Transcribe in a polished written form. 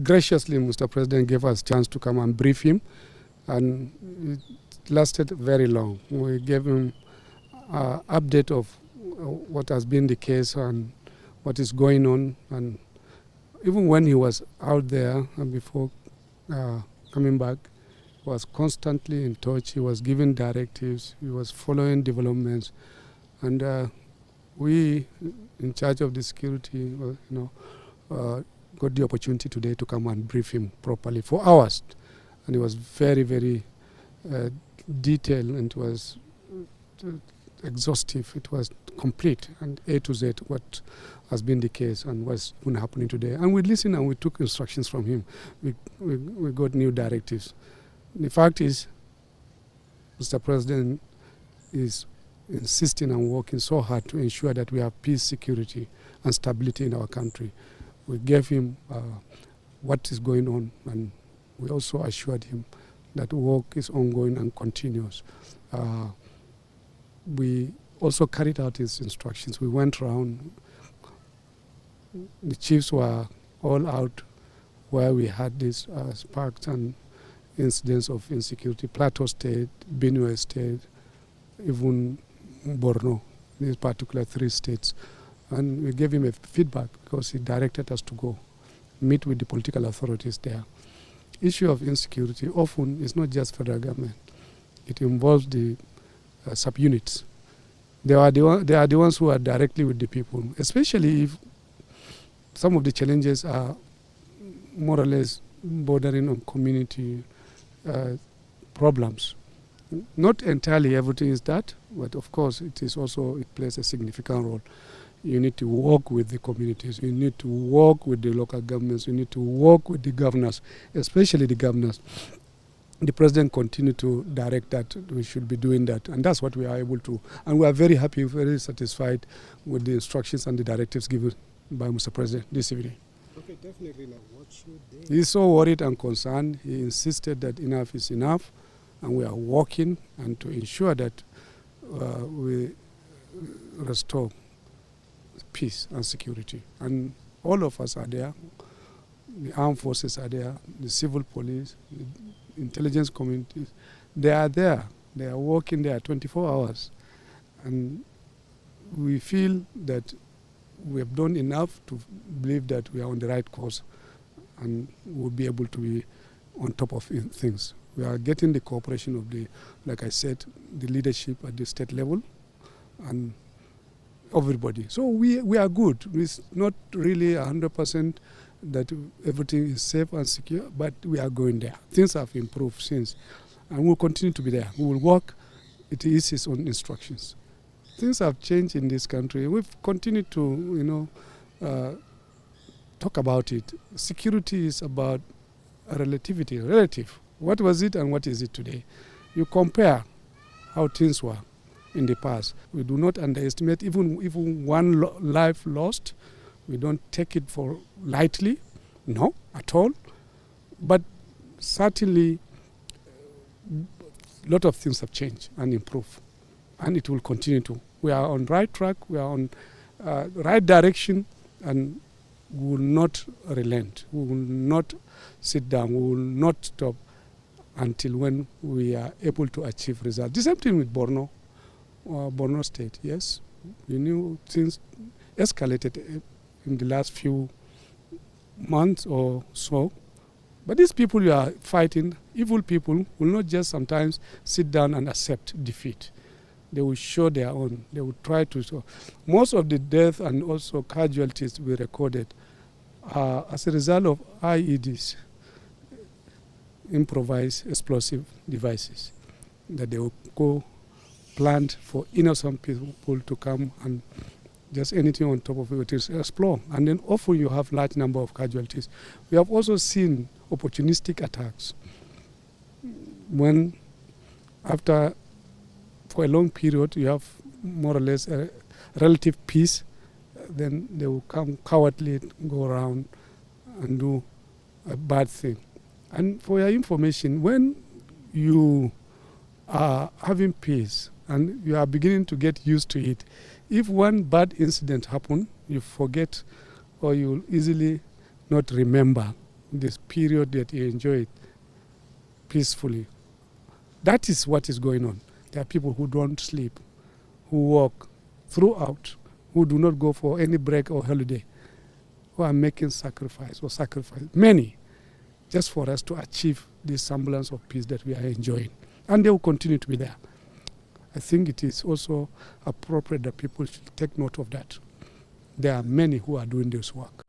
graciously, Mr. President gave us a chance to come and brief him, and it lasted very long. We gave him an update of what has been the case and what is going on. And even when he was out there and before coming back, he was constantly in touch. He was giving directives. He was following developments. And we, in charge of the security, got the opportunity today to come and brief him properly for hours. And it was very, very detailed, and it was exhaustive. It was complete and A to Z what has been the case and what's been happening today. And we listened and we took instructions from him. We got new directives. The fact is, Mr. President is insisting and working so hard to ensure that we have peace, security, and stability in our country. We gave him what is going on, and we also assured him that work is ongoing and continuous. We also carried out his instructions. We went around. The chiefs were all out where we had these sparks and incidents of insecurity. Plateau State, Benue State, even Borno, these particular 3 states. And we gave him a feedback because he directed us to go meet with the political authorities there. Issue of insecurity often is not just federal government. It involves the subunits. They are the ones who are directly with the people, especially if some of the challenges are more or less bordering on community problems. Not entirely everything is that, but of course it plays a significant role. You need to work with the communities. You need to work with the local governments. You need to work with the governors, especially the governors. The president continued to direct that we should be doing that, and that's what we are able to. And we are very happy, very satisfied with the instructions and the directives given by Mr. President this evening. Okay, definitely. Now, what should they? He's so worried and concerned. He insisted that enough is enough, and we are working and to ensure that we restore peace and security. And all of us are there. The armed forces are there, the civil police, the intelligence communities. They are there. They are working there 24 hours. And we feel that we have done enough to believe that we are on the right course and we'll be able to be on top of things. We are getting the cooperation of like I said, the leadership at the state level and everybody. So we are good. It's not really 100% that everything is safe and secure, but we are going there. Things have improved since, and we'll continue to be there. We will work. It is his own instructions. Things have changed in this country. We've continued to, talk about it. Security is about relative. What was it and what is it today? You compare how things were in the past. We do not underestimate even one life lost. We don't take it for lightly, no, at all. But certainly, a lot of things have changed and improved, and it will continue to. We are on right track. We are on right direction, and we will not relent. We will not sit down. We will not stop until when we are able to achieve results. The same thing with Borno State. Yes, we knew things escalated in the last few months or so. But these people you are fighting, evil people, will not just sometimes sit down and accept defeat. They will show their own. They will try to show. Most of the death and also casualties we recorded are as a result of IEDs, improvised explosive devices, that they will go planned for innocent people to come and just anything on top of it is explode. And then often you have large number of casualties. We have also seen opportunistic attacks. When for a long period you have more or less a relative peace, then they will come cowardly, go around and do a bad thing. And for your information, when you are having peace and you are beginning to get used to it, if one bad incident happens, you forget or you easily not remember this period that he enjoyed peacefully. That is what is going on. There are people who don't sleep, who work throughout, who do not go for any break or holiday, who are making sacrifice, many, just for us to achieve this semblance of peace that we are enjoying. And they will continue to be there. I think it is also appropriate that people should take note of that. There are many who are doing this work.